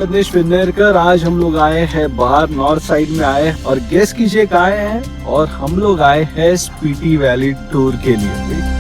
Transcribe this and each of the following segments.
प्रदेश विनयकर। आज हम लोग आए हैं बाहर नॉर्थ साइड में आए और गेस कीजिए कहाँ आए हैं। और हम लोग आए हैं स्पीति वैली टूर के लिए।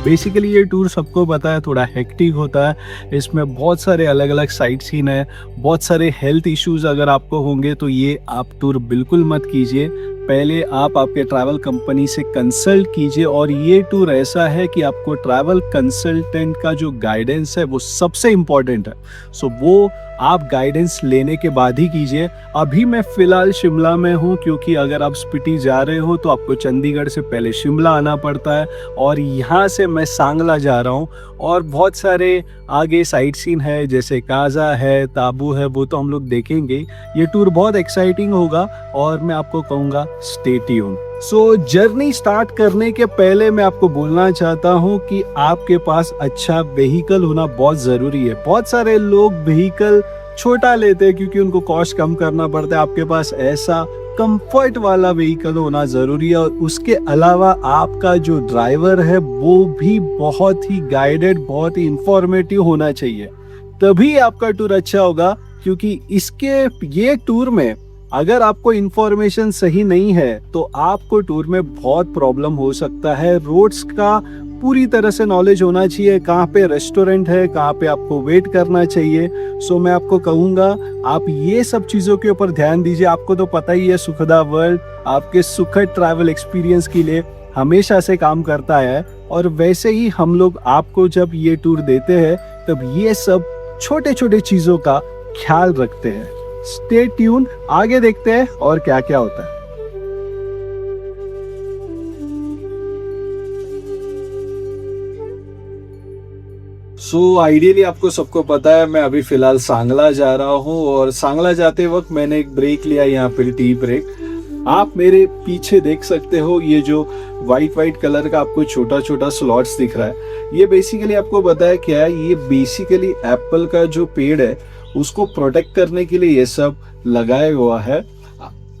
बेसिकली ये टूर सबको पता है थोड़ा हेक्टिक होता है। इसमें बहुत सारे अलग अलग साइट सीन है, बहुत सारे हेल्थ इश्यूज अगर आपको होंगे तो ये आप टूर बिल्कुल मत कीजिए। पहले आप आपके ट्रैवल कंपनी से कंसल्ट कीजिए। और ये टूर ऐसा है कि आपको ट्रैवल कंसल्टेंट का जो गाइडेंस है वो सबसे इम्पॉर्टेंट है। सो वो आप गाइडेंस लेने के बाद ही कीजिए। अभी मैं फ़िलहाल शिमला में हूँ, क्योंकि अगर आप स्पीति जा रहे हो तो आपको चंडीगढ़ से पहले शिमला आना पड़ता है और यहाँ से मैं सांगला जा रहा हूँ। और बहुत सारे आगे साइट सीन है, जैसे काजा है, ताबू है, वो तो हम लोग देखेंगे। ये टूर बहुत एक्साइटिंग होगा और मैं आपको कहूँगा स्टे ट्यून। सो जर्नी स्टार्ट करने के पहले मैं आपको बोलना चाहता हूँ कि आपके पास अच्छा व्हीकल होना बहुत ज़रूरी है। बहुत सारे लोग व्हीकल छोटा लेते हैं क्योंकि उनको कॉस्ट कम करना पड़ता है। आपके पास ऐसा कंफर्ट वाला व्हीकल होना ज़रूरी है। और उसके अलावा आपका जो ड्राइवर है वो भी बहुत ही गाइडेड, बहुत ही इंफॉर्मेटिव होना चाहिए, तभी आपका टूर अच्छा होगा। क्योंकि ये टूर में अगर आपको इंफॉर्मेशन सही नहीं है तो आपको टूर में बहुत प्रॉब्लम हो सकता है। रोड्स का पूरी तरह से नॉलेज होना चाहिए, कहाँ पे रेस्टोरेंट है, कहाँ पे आपको वेट करना चाहिए। सो मैं आपको कहूँगा आप ये सब चीज़ों के ऊपर ध्यान दीजिए। आपको तो पता ही है सुखदा वर्ल्ड आपके सुखद ट्रैवल एक्सपीरियंस के लिए हमेशा से काम करता है। और वैसे ही हम लोग आपको जब ये टूर देते हैं तब ये सब छोटे छोटे चीज़ों का ख्याल रखते हैं। स्टे ट्यून, आगे देखते हैं और क्या क्या होता है। सो आइडियली आपको सबको पता है मैं अभी फिलहाल सांगला जा रहा हूँ। और सांगला जाते वक्त मैंने एक ब्रेक लिया यहाँ पे, टी ब्रेक। आप मेरे पीछे देख सकते हो ये जो वाइट कलर का आपको छोटा छोटा स्लॉट्स दिख रहा है, ये बेसिकली आपको बताया क्या है। ये बेसिकली एप्पल का जो पेड़ है उसको प्रोटेक्ट करने के लिए ये सब लगाया हुआ है।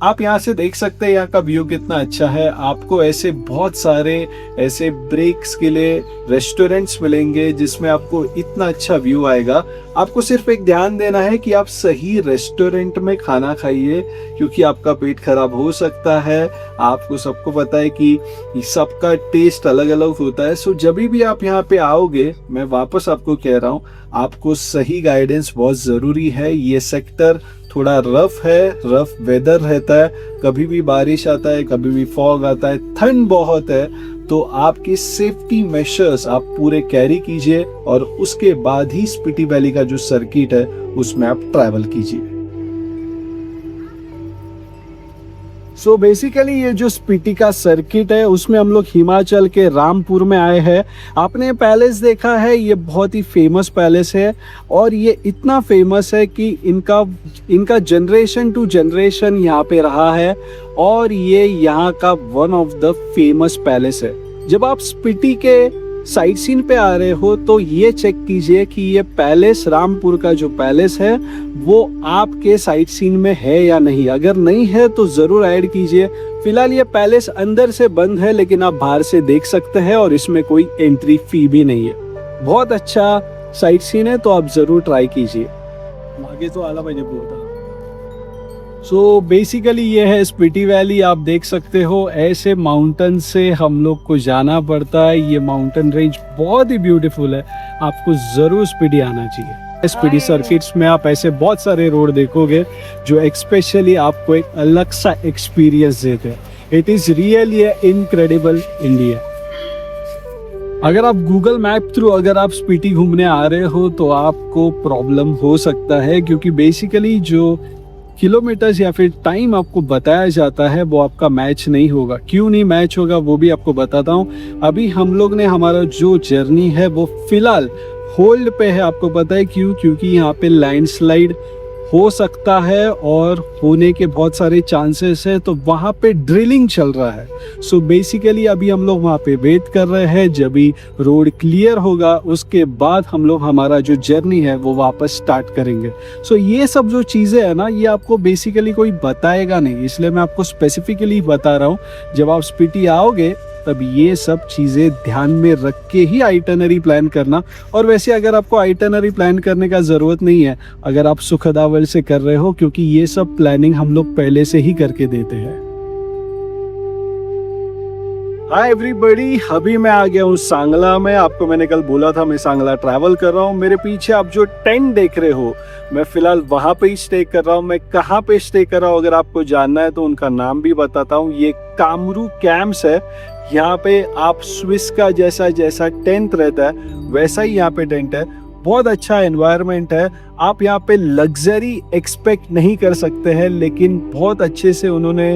आप यहाँ से देख सकते हैं यहाँ का व्यू कितना अच्छा है। आपको ऐसे बहुत सारे ऐसे ब्रेक्स के लिए रेस्टोरेंट्स मिलेंगे जिसमें आपको इतना अच्छा व्यू आएगा। आपको सिर्फ एक ध्यान देना है कि आप सही रेस्टोरेंट में खाना खाइए, क्योंकि आपका पेट खराब हो सकता है। आपको सबको पता है कि सबका टेस्ट अलग अलग होता है। सो जब भी आप यहाँ पे आओगे, मैं वापस आपको कह रहा हूँ, आपको सही गाइडेंस बहुत ज़रूरी है। ये सेक्टर थोड़ा रफ है, रफ वेदर रहता है, कभी भी बारिश आता है, कभी भी फॉग आता है, ठंड बहुत है। तो आपकी सेफ्टी मेजर्स आप पूरे कैरी कीजिए और उसके बाद ही स्पीति वैली का जो सर्किट है उसमें आप ट्रैवल कीजिए। सो बेसिकली ये जो स्पीति का सर्किट है उसमें हम लोग हिमाचल के रामपुर में आए हैं। आपने पैलेस देखा है, ये बहुत ही फेमस पैलेस है। और ये इतना फेमस है कि इनका जनरेशन टू जनरेशन यहाँ पे रहा है। और ये यहाँ का one of the famous palace है। जब आप स्पीति के साइट सीन पे आ रहे हो तो ये चेक कीजिए कि ये पैलेस, रामपुर का जो पैलेस है वो आपके साइट सीन में है या नहीं। अगर नहीं है तो जरूर ऐड कीजिए। फिलहाल ये पैलेस अंदर से बंद है, लेकिन आप बाहर से देख सकते हैं और इसमें कोई एंट्री फी भी नहीं है। बहुत अच्छा साइट सीन है, तो आप जरूर ट्राई कीजिए। आगे तो आला पाहिजे बोलता। सो बेसिकली ये है स्पीति वैली। आप देख सकते हो ऐसे माउंटेन से हम लोग को जाना पड़ता है। ये माउंटेन रेंज बहुत ही ब्यूटीफुल है, आपको जरूर स्पीति आना चाहिए। स्पीति सर्किट्स में आप ऐसे बहुत सारे रोड देखोगे जो एक्सपेशली आपको एक अलग सा एक्सपीरियंस देते हैं। It is really incredible India. अगर आप गूगल मैप थ्रू अगर आप स्पीति घूमने आ रहे हो तो आपको प्रॉब्लम हो सकता है, क्योंकि बेसिकली जो किलोमीटर्स या फिर टाइम आपको बताया जाता है वो आपका मैच नहीं होगा। क्यों नहीं मैच होगा वो भी आपको बताता हूँ। अभी हम लोग ने हमारा जो जर्नी है वो फिलहाल होल्ड पे है। आपको पता है क्यों? क्योंकि यहाँ पे लैंडस्लाइड हो सकता है और होने के बहुत सारे चांसेस है, तो वहाँ पे ड्रिलिंग चल रहा है। सो बेसिकली अभी हम लोग वहाँ पे वेट कर रहे हैं, जब भी रोड क्लियर होगा उसके बाद हम लोग हमारा जो जर्नी है वो वापस स्टार्ट करेंगे। सो ये सब जो चीज़ें है ना, ये आपको बेसिकली कोई बताएगा नहीं, इसलिए मैं आपको स्पेसिफिकली बता रहा हूँ। जब आप स्पीति आओगे तब ये सब चीज़ें ध्यान में रख के ही आइटनरी प्लान करना। और वैसे अगर आपको आइटनरी प्लान करने का ज़रूरत नहीं है, अगर आप सुखदावल से कर रहे हो, क्योंकि ये सब प्लानिंग हम लोग पहले से ही करके देते हैं। हाय एवरीबॉडी, अभी मैं आ गया हूँ सांगला में। आपको मैंने कल बोला था मैं सांगला ट्रैवल कर रहा हूँ। मेरे पीछे आप जो टेंट देख रहे हो, मैं फिलहाल वहाँ पे ही स्टे कर रहा हूँ। मैं कहाँ पे स्टे कर रहा हूँ अगर आपको जानना है तो उनका नाम भी बताता हूँ। ये कामरू कैंप्स है। यहाँ पे आप स्विस का जैसा जैसा टेंट रहता है वैसा ही यहाँ पे टेंट है। बहुत अच्छा एनवायरनमेंट है। आप यहाँ पे लग्जरी एक्सपेक्ट नहीं कर सकते हैं, लेकिन बहुत अच्छे से उन्होंने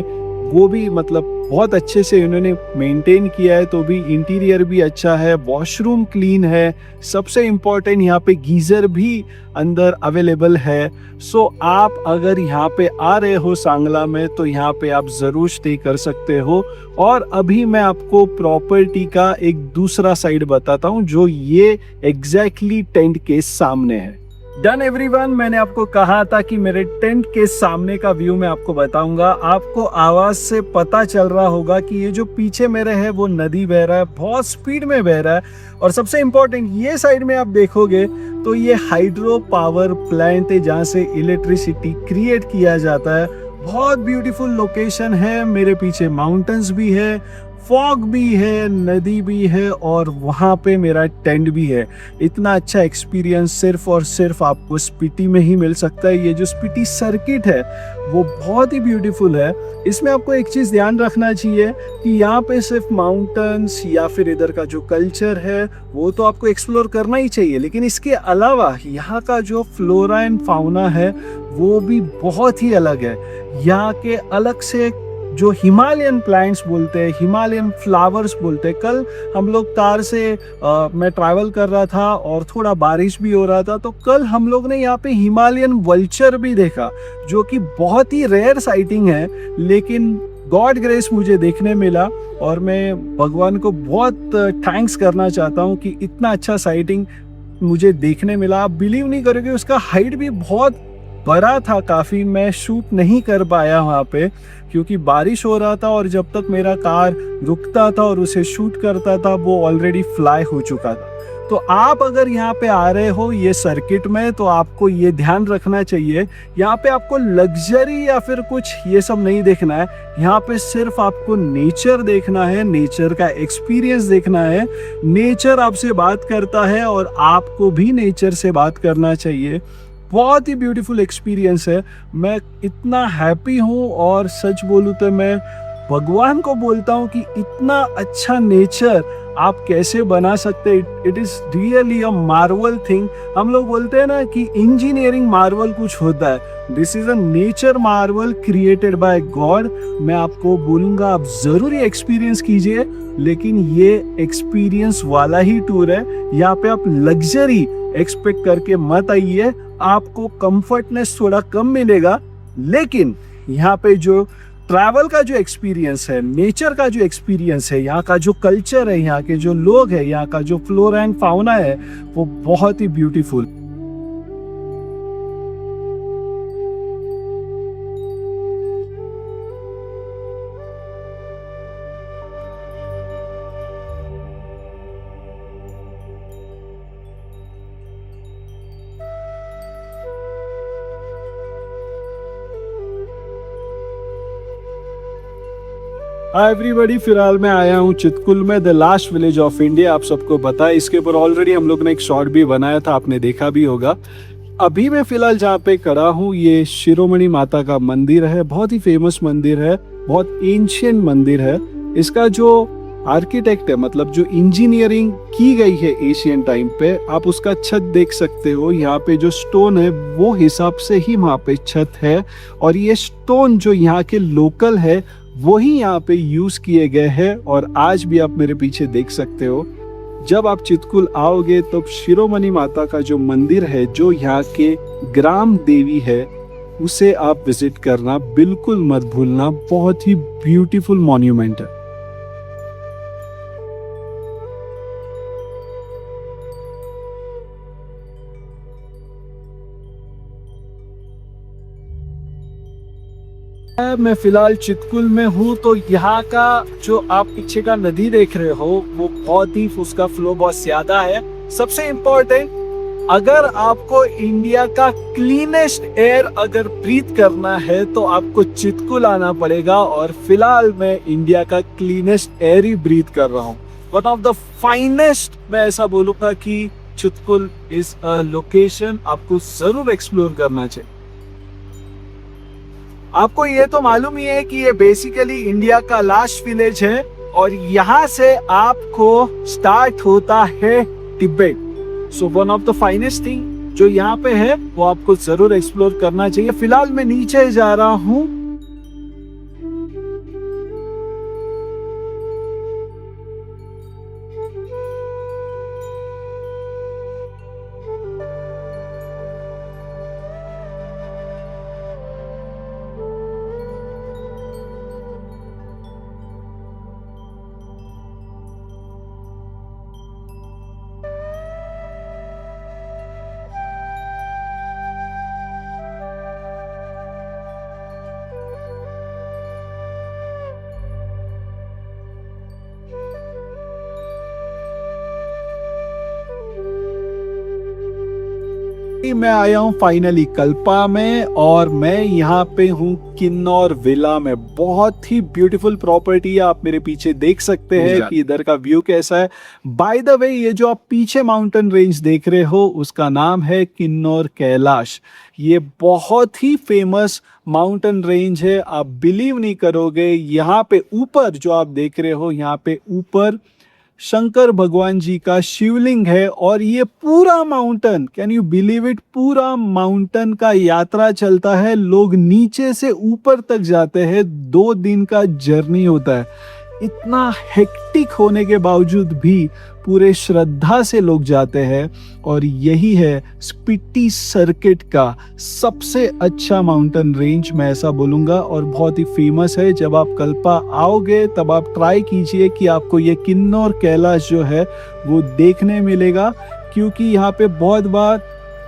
वो भी बहुत अच्छे से उन्होंने मेंटेन किया है। तो भी इंटीरियर भी अच्छा है, वॉशरूम क्लीन है, सबसे इम्पोर्टेंट यहाँ पे गीज़र भी अंदर अवेलेबल है। सो आप अगर यहाँ पे आ रहे हो सांगला में तो यहाँ पे आप ज़रूर स्टे कर सकते हो। और अभी मैं आपको प्रॉपर्टी का एक दूसरा साइड बताता हूँ जो ये एग्जैक्टली टेंट के सामने है। डन एवरीवन, मैंने आपको कहा था कि मेरे टेंट के सामने का व्यू मैं आपको बताऊंगा। आपको आवाज से पता चल रहा होगा कि ये जो पीछे मेरे है वो नदी बह रहा है, बहुत स्पीड में बह रहा है। और सबसे इम्पोर्टेंट, ये साइड में आप देखोगे तो ये हाइड्रो पावर प्लांट है जहाँ से इलेक्ट्रिसिटी क्रिएट किया जाता है। बहुत ब्यूटीफुल लोकेशन है। मेरे पीछे माउंटेन्स भी है, फॉग भी है, नदी भी है और वहाँ पे मेरा टेंट भी है। इतना अच्छा एक्सपीरियंस सिर्फ और सिर्फ आपको स्पीति में ही मिल सकता है। ये जो स्पीति सर्किट है वो बहुत ही ब्यूटीफुल है। इसमें आपको एक चीज़ ध्यान रखना चाहिए कि यहाँ पे सिर्फ माउंटेन्स या फिर इधर का जो कल्चर है वो तो आपको एक्सप्लोर करना ही चाहिए, लेकिन इसके अलावा यहाँ का जो फ्लोरा एंड फाउना है वो भी बहुत ही अलग है। यहाँ के अलग से जो हिमालयन प्लांट्स बोलते हैं, हिमालयन फ्लावर्स बोलते हैं। कल हम लोग कार से मैं ट्रैवल कर रहा था और थोड़ा बारिश भी हो रहा था, तो कल हम लोग ने यहाँ पे हिमालयन वल्चर भी देखा, जो कि बहुत ही रेयर साइटिंग है, लेकिन गॉड ग्रेस मुझे देखने मिला। और मैं भगवान को बहुत थैंक्स करना चाहता हूँ कि इतना अच्छा साइटिंग मुझे देखने मिला। आप बिलीव नहीं करोगे, उसका हाइट भी बहुत बड़ा था काफ़ी। मैं शूट नहीं कर पाया वहाँ पे क्योंकि बारिश हो रहा था, और जब तक मेरा कार रुकता था और उसे शूट करता था वो ऑलरेडी फ्लाई हो चुका था। तो आप अगर यहाँ पे आ रहे हो ये सर्किट में तो आपको ये ध्यान रखना चाहिए, यहाँ पे आपको लग्जरी या फिर कुछ ये सब नहीं देखना है। यहाँ पे सिर्फ आपको नेचर देखना है, नेचर का एक्सपीरियंस देखना है। नेचर आपसे बात करता है और आपको भी नेचर से बात करना चाहिए। बहुत ही ब्यूटीफुल एक्सपीरियंस है। मैं इतना हैप्पी हूँ और सच बोलूँ तो मैं भगवान को बोलता हूँ कि इतना अच्छा नेचर आप कैसे बना सकते। It is really a Marvel thing. हम लोग बोलते हैं ना कि इंजीनियरिंग मार्वल कुछ होता है, this is a nature Marvel created by God. मैं आपको बोलूँगा आप ज़रूर ये एक्सपीरियंस कीजिए, लेकिन ये एक्सपीरियंस वाला ही टूर है। यहाँ पे आप लग्जरी एक्सपेक्ट करके मत आइए, आपको कंफर्टनेस थोड़ा कम मिलेगा, लेकिन यहाँ पे जो ट्रैवल का जो एक्सपीरियंस है, नेचर का जो एक्सपीरियंस है, यहाँ का जो कल्चर है, यहाँ के जो लोग हैं, यहाँ का जो फ्लोरा एंड फाउना है वो बहुत ही ब्यूटीफुल। हाय एवरीबॉडी, फिलहाल मैं आया हूँ चितकुल में, the last village of India. आप सबको पता है, इसके ऊपर ऑलरेडी हम लोग ने एक शॉर्ट भी बनाया था, आपने देखा भी होगा। अभी मैं फिलहाल जहाँ पे खड़ा हूँ ये शिरोमणि माता का मंदिर है। बहुत ही फेमस मंदिर है, बहुत एंशिएंट मंदिर है। इसका जो आर्किटेक्ट है, मतलब जो इंजीनियरिंग की गई है एशियन टाइम पे, आप उसका छत देख सकते हो। यहाँ पे जो स्टोन है वो हिसाब से ही वहाँ पे छत है, और ये स्टोन जो यहाँ के लोकल है वही यहाँ पे यूज किए गए हैं। और आज भी आप मेरे पीछे देख सकते हो जब आप चितकुल आओगे तो शिरोमणि माता का जो मंदिर है, जो यहाँ के ग्राम देवी है, उसे आप विजिट करना बिल्कुल मत भूलना। बहुत ही ब्यूटीफुल मॉन्यूमेंट है। मैं फिलहाल चितकुल में हूँ, तो यहाँ का जो आप पीछे का नदी देख रहे हो वो बहुत ही, उसका फ्लो बहुत ज्यादा है। सबसे इम्पोर्टेंट, अगर आपको इंडिया का क्लीनेस्ट एयर अगर ब्रीथ करना है तो आपको चितकुल आना पड़ेगा। और फिलहाल मैं इंडिया का क्लीनेस्ट एयर ही ब्रीथ कर रहा हूँ। वन ऑफ द फाइनेस्ट, मैं ऐसा बोलूंगा कि चितकुल इज अ लोकेशन आपको जरूर एक्सप्लोर करना चाहिए। आपको ये तो मालूम ही है कि ये बेसिकली इंडिया का लास्ट विलेज है और यहाँ से आपको स्टार्ट होता है Tibet. So one of the finest thing जो यहाँ पे है वो आपको जरूर एक्सप्लोर करना चाहिए। फिलहाल मैं नीचे जा रहा हूँ। मैं आया हूँ फाइनली कल्पा में और मैं यहाँ पे हूँ किन्नौर विला में। बहुत ही ब्यूटीफुल प्रॉपर्टी है, आप मेरे पीछे देख सकते हैं कि इधर का व्यू कैसा है। बाय द वे, ये जो आप पीछे माउंटेन रेंज देख रहे हो उसका नाम है किन्नौर कैलाश। ये बहुत ही फेमस माउंटेन रेंज है। आप बिलीव नहीं करोगे, यहाँ पे ऊपर जो आप देख रहे हो, यहाँ पे ऊपर शंकर भगवान जी का शिवलिंग है। और ये पूरा mountain, can you believe it, पूरा माउंटेन का यात्रा चलता है। लोग नीचे से ऊपर तक जाते हैं, 2 दिन का जर्नी होता है। इतना हेक्टिक होने के बावजूद भी पूरे श्रद्धा से लोग जाते हैं। और यही है स्पीति सर्किट का सबसे अच्छा माउंटेन रेंज, मैं ऐसा बोलूँगा, और बहुत ही फेमस है। जब आप कल्पा आओगे तब आप ट्राई कीजिए कि आपको ये किन्नौर कैलाश जो है वो देखने मिलेगा, क्योंकि यहाँ पे बहुत बार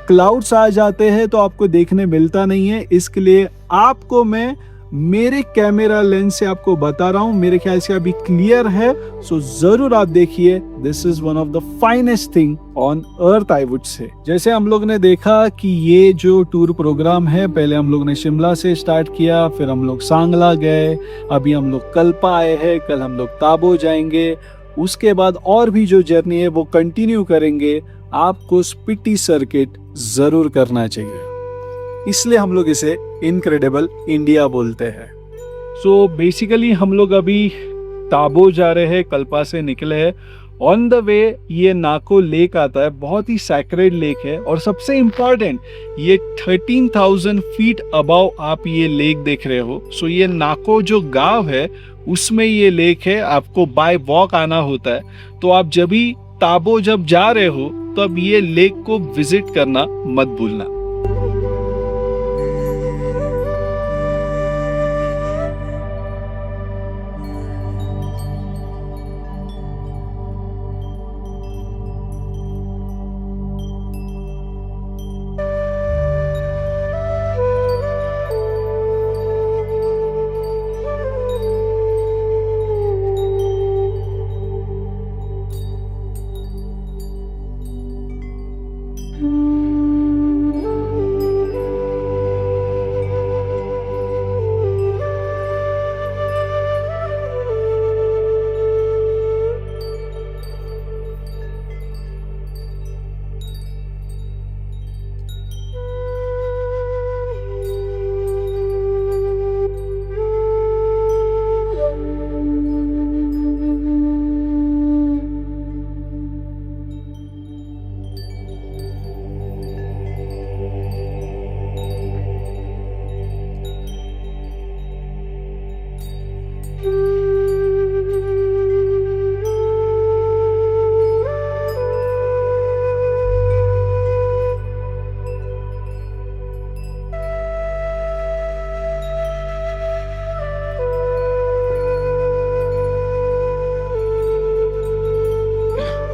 क्लाउड्स आ जाते हैं तो आपको देखने मिलता नहीं है। इसके लिए आपको मैं मेरे कैमरा लेंस से आपको बता रहा हूं। मेरे ख्याल से अभी क्लियर है, सो जरूर आप देखिए। This is one of the finest thing on earth, I would say. जैसे हम लोग ने देखा कि ये जो टूर प्रोग्राम है, पहले हम लोग ने शिमला से स्टार्ट किया, फिर हम लोग सांगला गए, अभी हम लोग कल्पा आए हैं, कल हम लोग ताबो जाएंगे, उसके बाद और भी जो जर्नी है वो कंटिन्यू करेंगे। आपको स्पीति सर्किट जरूर करना चाहिए, इसलिए हम लोग इसे इनक्रेडिबल इंडिया बोलते हैं। सो बेसिकली हम लोग अभी ताबो जा रहे हैं, कल्पा से निकले हैं। ऑन द वे ये नाको लेक आता है, बहुत ही सैक्रेड लेक है। और सबसे इम्पॉर्टेंट, ये 13,000 फीट अबव आप ये लेक देख रहे हो। सो ये नाको जो गांव है उसमें ये लेक है, आपको बाय वॉक आना होता है। तो आप जब भी ताबो जब जा रहे हो तब ये लेक को विजिट करना मत भूलना।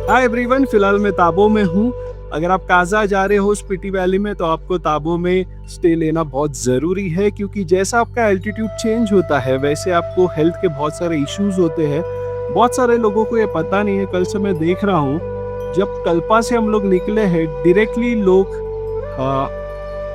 हाय एवरीवन, फिलहाल मैं ताबो में हूँ। अगर आप काजा जा रहे हो स्पीति वैली में तो आपको ताबो में स्टे लेना बहुत ज़रूरी है, क्योंकि जैसा आपका एल्टीट्यूड चेंज होता है वैसे आपको हेल्थ के बहुत सारे इश्यूज होते हैं। बहुत सारे लोगों को ये पता नहीं है। कल से मैं देख रहा हूँ, जब कल्पा से हम लोग निकले हैं डायरेक्टली लोग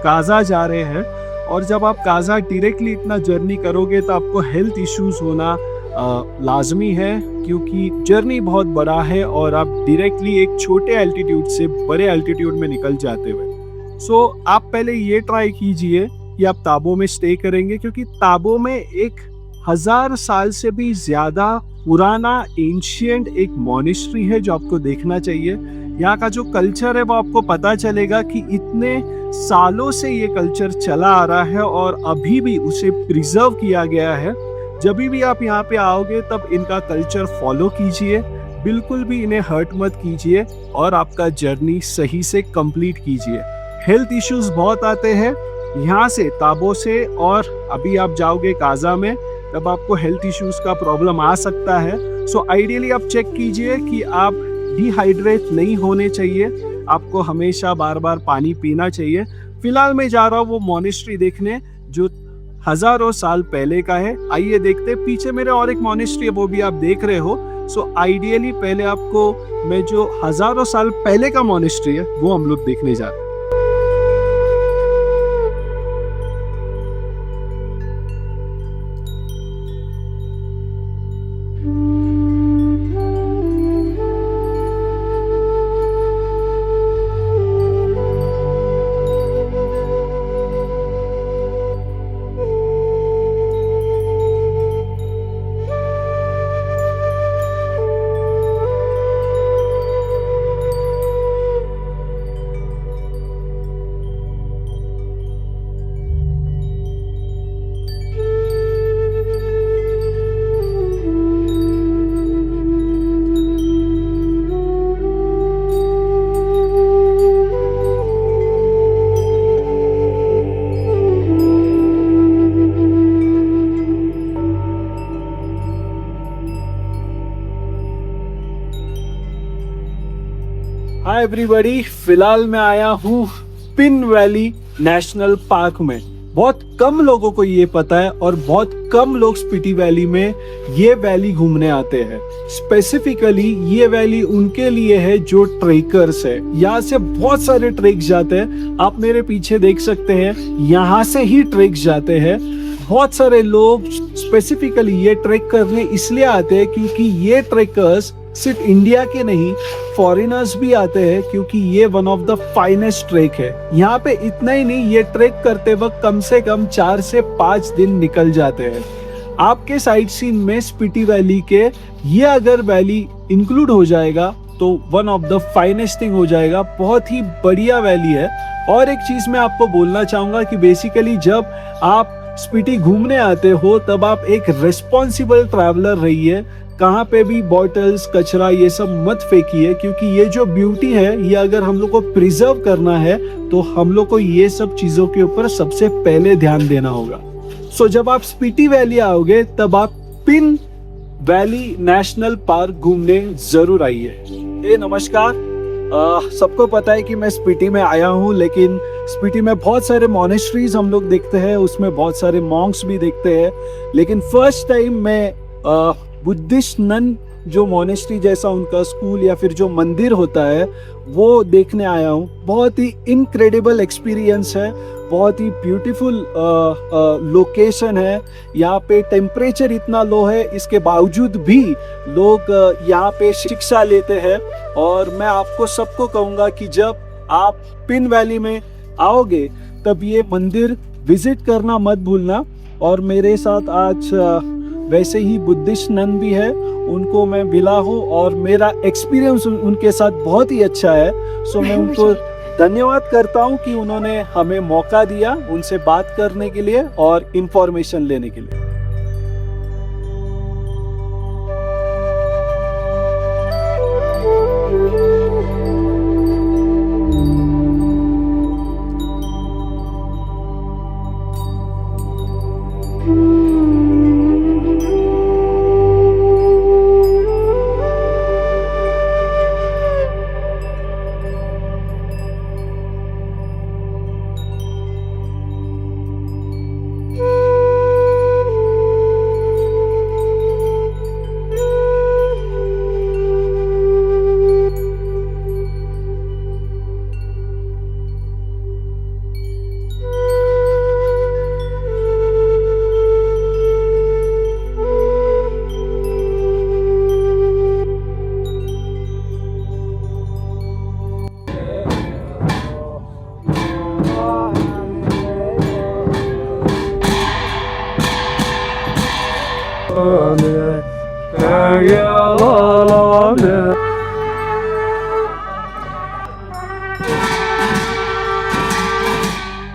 काजा जा रहे हैं, और जब आप काजा डायरेक्टली इतना जर्नी करोगे तो आपको हेल्थ इश्यूज होना लाजमी है, क्योंकि जर्नी बहुत बड़ा है और आप डायरेक्टली एक छोटे एल्टीट्यूड से बड़े एल्टीट्यूड में निकल जाते हुए। सो आप पहले ये ट्राई कीजिए कि आप ताबो में स्टे करेंगे, क्योंकि ताबो में 1000 साल से भी ज़्यादा पुराना एंशियंट एक मॉनेस्ट्री है जो आपको देखना चाहिए। यहाँ का जो कल्चर है वो आपको पता चलेगा कि इतने सालों से ये कल्चर चला आ रहा है और अभी भी उसे प्रिजर्व किया गया है। जब भी आप यहाँ पे आओगे तब इनका कल्चर फॉलो कीजिए, बिल्कुल भी इन्हें हर्ट मत कीजिए और आपका जर्नी सही से कंप्लीट कीजिए। हेल्थ इश्यूज बहुत आते हैं यहाँ से, ताबो से, और अभी आप जाओगे काजा में तब आपको हेल्थ इश्यूज का प्रॉब्लम आ सकता है। सो आइडियली आप चेक कीजिए कि आप डिहाइड्रेट नहीं होने चाहिए, आपको हमेशा बार बार पानी पीना चाहिए। फिलहाल मैं जा रहा हूँ वो मॉनेस्ट्री देखने जो हजारों साल पहले का है। आइए देखते, पीछे मेरे और एक मॉनेस्ट्री है वो भी आप देख रहे हो। सो आइडियली पहले आपको मैं जो हजारों साल पहले का मॉनेस्ट्री है वो हम लोग देखने जा रहे हैं। हाय एवरीबॉडी, फिलहाल मैं आया हूँ पिन वैली नेशनल पार्क में। बहुत कम लोगों को ये पता है और बहुत कम लोग स्पीति वैली में ये वैली घूमने आते हैं। स्पेसिफिकली ये वैली उनके लिए है जो ट्रेकर्स है। यहाँ से बहुत सारे ट्रेक्स जाते हैं, आप मेरे पीछे देख सकते हैं, यहाँ से ही ट्रेक्स जाते हैं। बहुत सारे लोग स्पेसिफिकली ये ट्रेक करने इसलिए आते हैं क्योंकि ये ट्रेकर्स सिर्फ इंडिया के नहीं, फॉरेनर्स भी आते हैं, क्योंकि ये one of the finest trek है। यहाँ पे इतना ही नहीं, ये ट्रेक करते वक्त कम से कम 4 से 5 दिन निकल जाते हैं। आपके साइट सीन में स्पीति वैली के ये अगर वैली इंक्लूड हो जाएगा तो one of the finest thing हो जाएगा। बहुत ही बढ़िया वैली है। और एक चीज मैं आपको बोलना चाहूंगा कि बेसिकली जब आप स्पीति घूमने आते हो तब आप एक रिस्पॉन्सिबल ट्रैवलर रहिए। कहाँ पे भी बॉटल्स, कचरा ये सब मत फेंकिए, क्योंकि ये जो ब्यूटी है ये अगर हम लोग को प्रिजर्व करना है तो हम लोग को ये सब चीजों के ऊपर सबसे पहले ध्यान देना होगा। सो जब आप स्पीति वैली आओगे तब आप पिन वैली नेशनल पार्क घूमने जरूर आइए। नमस्कार, सबको पता है कि मैं स्पीति में आया हूँ, लेकिन स्पीति में बहुत सारे मॉनेस्ट्रीज हम लोग देखते हैं, उसमें बहुत सारे मॉन्क्स भी देखते हैं, लेकिन फर्स्ट टाइम मैं बुद्धिस्ट नन जो मॉनेस्ट्री जैसा उनका स्कूल या फिर जो मंदिर होता है वो देखने आया हूँ। बहुत ही इनक्रेडिबल एक्सपीरियंस है, बहुत ही ब्यूटीफुल लोकेशन है। यहाँ पे टेम्परेचर इतना लो है, इसके बावजूद भी लोग यहाँ पे शिक्षा लेते हैं। और मैं आपको सबको कहूँगा कि जब आप पिन वैली में आओगे तब ये मंदिर विजिट करना मत भूलना। और मेरे साथ आज वैसे ही बुद्धिस्ट नन भी है, उनको मैं मिला हूँ और मेरा एक्सपीरियंस उनके साथ बहुत ही अच्छा है। सो मैं उनको धन्यवाद करता हूँ कि उन्होंने हमें मौका दिया उनसे बात करने के लिए और इंफॉर्मेशन लेने के लिए।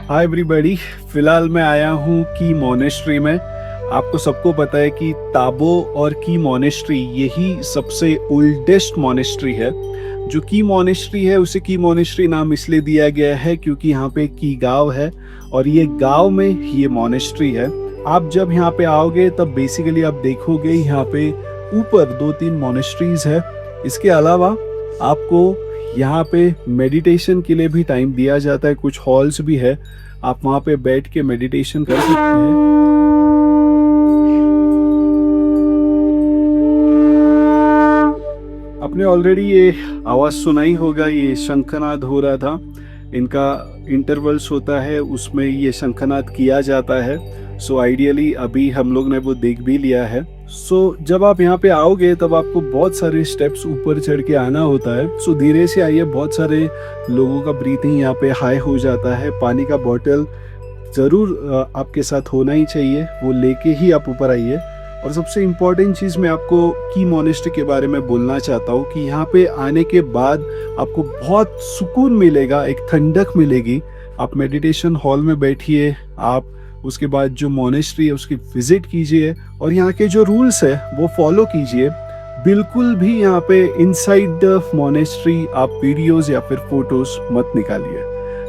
हाय एवरीबॉडी, फिलहाल मैं आया हूँ की मोनेस्ट्री में। आपको सबको पता है कि ताबो और की मोनेस्ट्री यही सबसे ओल्डेस्ट मोनेस्ट्री है। जो की मोनेस्ट्री है उसे की मोनेस्ट्री नाम इसलिए दिया गया है क्योंकि यहाँ पे की गांव है और ये गांव में ये मोनेस्ट्री है। आप जब यहाँ पे आओगे तब बेसिकली आप देखोगे यहाँ पे ऊपर 2-3 मोनेस्ट्रीज है। इसके अलावा आपको यहाँ पे मेडिटेशन के लिए भी टाइम दिया जाता है, कुछ हॉल्स भी है, आप वहाँ पे बैठ के मेडिटेशन कर सकते हैं। आपने ऑलरेडी ये आवाज़ सुनाई होगा, ये शंखनाद हो रहा था। इनका इंटरवल्स होता है, उसमें ये शंखनाद किया जाता है। सो आइडियली अभी हम लोग ने वो देख भी लिया है। सो जब आप यहाँ पे आओगे तब आपको बहुत सारे स्टेप्स ऊपर चढ़ के आना होता है। सो धीरे से आइए, बहुत सारे लोगों का ब्रीथिंग यहाँ पे हाई हो जाता है। पानी का बॉटल ज़रूर आपके साथ होना ही चाहिए, वो लेके ही आप ऊपर आइए। और सबसे इम्पॉर्टेंट चीज़ मैं आपको की मोनेस्ट्री के बारे में बोलना चाहता हूँ कि यहाँ पे आने के बाद आपको बहुत सुकून मिलेगा, एक ठंडक मिलेगी। आप मेडिटेशन हॉल में बैठिए, आप उसके बाद जो मोनेस्ट्री है उसकी विजिट कीजिए और यहाँ के जो रूल्स है वो फॉलो कीजिए। बिल्कुल भी यहाँ पे इनसाइड द मोनेस्ट्री आप वीडियोस या फिर फोटोज मत निकालिए।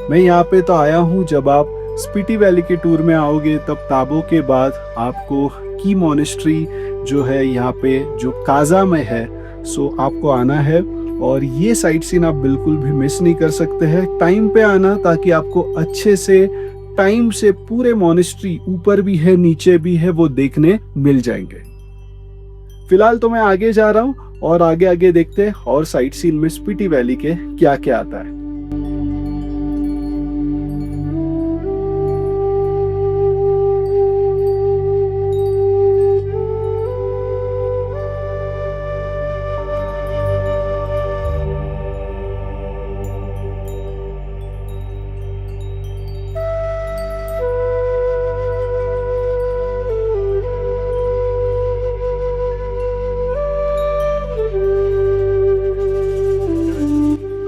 मैं यहाँ पे तो आया हूँ, जब आप स्पीति वैली के टूर में आओगे तब ताबो के बाद आपको की मोनेस्ट्री जो है यहाँ पे जो काजा में है, सो आपको आना है। और ये साइट सीन आप बिल्कुल भी मिस नहीं कर सकते हैं। टाइम पे आना ताकि आपको अच्छे से टाइम से पूरे मोनेस्ट्री ऊपर भी है नीचे भी है वो देखने मिल जाएंगे। फिलहाल तो मैं आगे जा रहा हूँ और आगे आगे देखते हैं और साइट सीन में स्पीति वैली के क्या क्या आता है।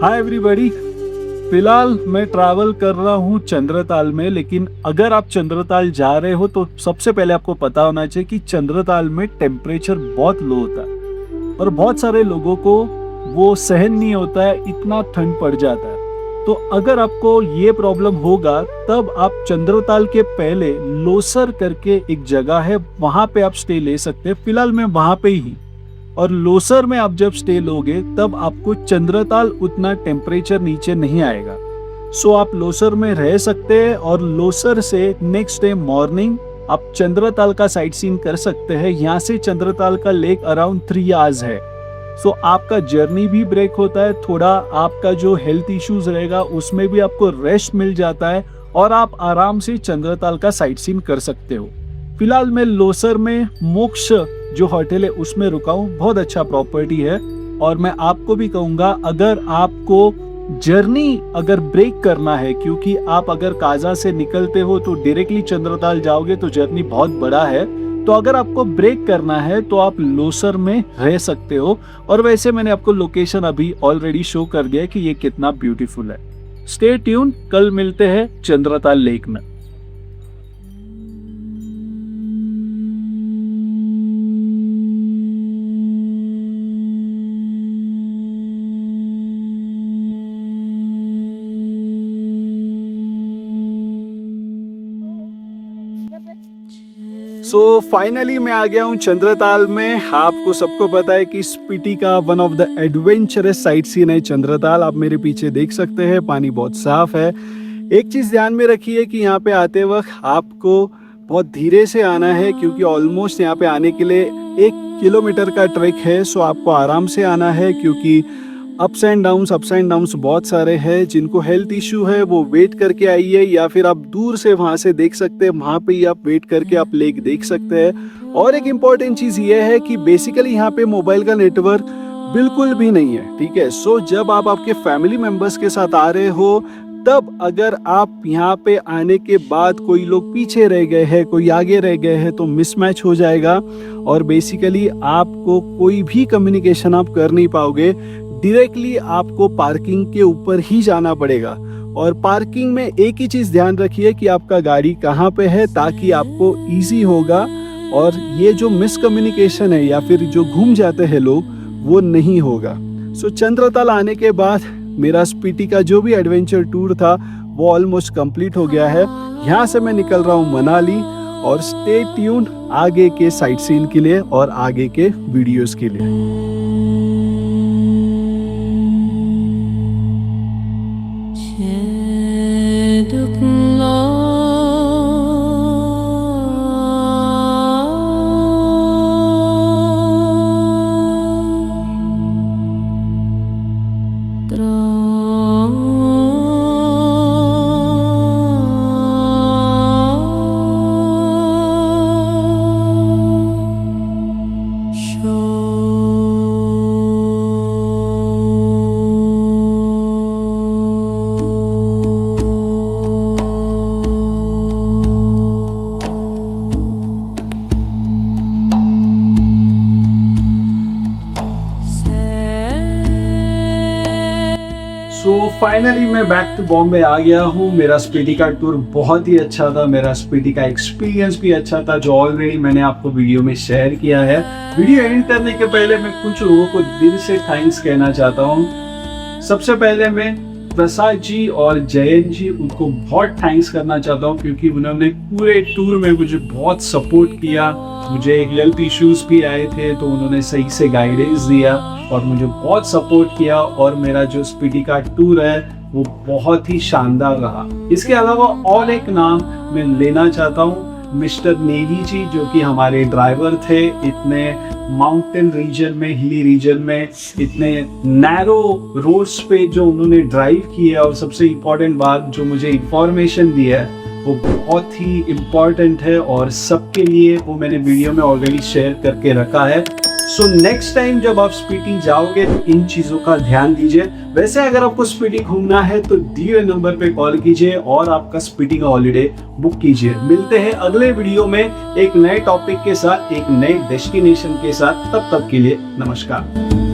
हाय एवरीबॉडी, फिलहाल मैं ट्रैवल कर रहा हूँ चंद्रताल में। लेकिन अगर आप चंद्रताल जा रहे हो तो सबसे पहले आपको पता होना चाहिए कि चंद्रताल में टेम्परेचर बहुत लो होता है और बहुत सारे लोगों को वो सहन नहीं होता है, इतना ठंड पड़ जाता है। तो अगर आपको ये प्रॉब्लम होगा तब आप चंद्रताल के पहले लोसर करके एक जगह है, वहां पे आप स्टे ले सकते हैं। फिलहाल मैं वहां पे ही, और लोसर में आप जब स्टे लोगे तब आपको चंद्रताल उतना टेम्परेचर नीचे नहीं आएगा। सो आप लोसर में रह सकते हैं और लोसर से नेक्स्ट डे मॉर्निंग आप चंद्रताल का साइट सीन कर सकते हैं। यहाँ से चंद्रताल का लेक अराउंड 3 आवर्स है। सो आपका जर्नी भी ब्रेक होता है, थोड़ा आपका जो हेल्थ इश्यूज रहेगा उसमें भी आपको रेस्ट मिल जाता है और आप आराम से चंद्रताल का साइट सीन कर सकते हो। फिलहाल मैं लोसर में मोक्ष जो होटल है उसमें रुका हूँ, बहुत अच्छा प्रॉपर्टी है। और मैं आपको भी कहूँगा, अगर आपको जर्नी अगर ब्रेक करना है, क्योंकि आप अगर काजा से निकलते हो तो डायरेक्टली चंद्रताल जाओगे तो जर्नी बहुत बड़ा है, तो अगर आपको ब्रेक करना है तो आप लोसर में रह सकते हो। और वैसे मैंने आपको लोकेशन अभी ऑलरेडी शो कर दिया है कि ये कितना ब्यूटीफुल है। स्टे ट्यून, कल मिलते हैं चंद्रताल लेक में। सो फाइनली मैं आ गया हूँ चंद्रताल में। आपको सबको पता है कि स्पीति का one of the adventurous sight seen है चंद्रताल। आप मेरे पीछे देख सकते हैं, पानी बहुत साफ है। एक चीज़ ध्यान में रखिए कि यहाँ पे आते वक्त आपको बहुत धीरे से आना है, क्योंकि ऑलमोस्ट यहाँ पे आने के लिए 1 किलोमीटर का ट्रैक है। सो आपको आराम से आना है, क्योंकि अप्स एंड डाउन्स बहुत सारे हैं। जिनको हेल्थ इशू है वो वेट करके आइए, या फिर आप दूर से वहां से देख सकते हैं, वहां पे ही आप वेट करके आप लेक देख सकते हैं। और एक इम्पॉर्टेंट चीज़ ये है कि बेसिकली यहाँ पे मोबाइल का नेटवर्क बिल्कुल भी नहीं है, ठीक है। सो जब आप आपके फैमिली मेंबर्स के साथ आ रहे हो तब अगर आप यहाँ पे आने के बाद कोई लोग पीछे रह गए हैं, कोई आगे रह गए हैं, तो मिसमैच हो जाएगा और बेसिकली आपको कोई भी कम्युनिकेशन आप कर नहीं पाओगे। डायरेक्टली आपको पार्किंग के ऊपर ही जाना पड़ेगा। और पार्किंग में एक ही चीज़ ध्यान रखिए कि आपका गाड़ी कहाँ पे है, ताकि आपको ईजी होगा और ये जो मिसकम्युनिकेशन है या फिर जो घूम जाते हैं लोग, वो नहीं होगा। सो चंद्रताल आने के बाद मेरा स्पीति का जो भी एडवेंचर टूर था वो ऑलमोस्ट कंप्लीट हो गया है। यहाँ से मैं निकल रहा हूँ मनाली, और स्टे ट्यून आगे के साइट सीन के लिए और आगे के वीडियोस के लिए। सो फाइनली मैं बैक टू बॉम्बे आ गया हूँ। मेरा स्पीति का टूर बहुत ही अच्छा था, मेरा स्पीति का एक्सपीरियंस भी अच्छा था, जो ऑलरेडी मैंने आपको वीडियो में शेयर किया है। वीडियो एंड करने के पहले मैं कुछ लोगों को दिल से थैंक्स कहना चाहता हूँ। सबसे पहले मैं प्रसाद जी और जयंत जी, उनको बहुत थैंक्स करना चाहता हूँ, क्योंकि उन्होंने पूरे टूर में मुझे बहुत सपोर्ट किया। मुझे हेल्थ इश्यूज भी आए थे, तो उन्होंने सही से गाइडेंस दिया और मुझे बहुत सपोर्ट किया, और मेरा जो स्पीति का टूर है वो बहुत ही शानदार रहा। इसके अलावा और एक नाम मैं लेना चाहता हूँ, मिस्टर नेवी जी, जो कि हमारे ड्राइवर थे। इतने माउंटेन रीजन में, हिली रीजन में, इतने नैरो रोड्स पे जो उन्होंने ड्राइव किया, और सबसे इम्पोर्टेंट बात जो मुझे इंफॉर्मेशन दी है वो बहुत ही इम्पोर्टेंट है, और सबके लिए वो मैंने वीडियो में ऑलरेडी शेयर करके रखा है। सो नेक्स्ट टाइम जब आप स्पीति जाओगे तो इन चीज़ों का ध्यान दीजिए। वैसे अगर आपको स्पीति घूमना है तो दिए नंबर पे कॉल कीजिए और आपका स्पीति का हॉलीडे बुक कीजिए। मिलते हैं अगले वीडियो में एक नए टॉपिक के साथ, एक नए डेस्टिनेशन के साथ। तब तक के लिए नमस्कार।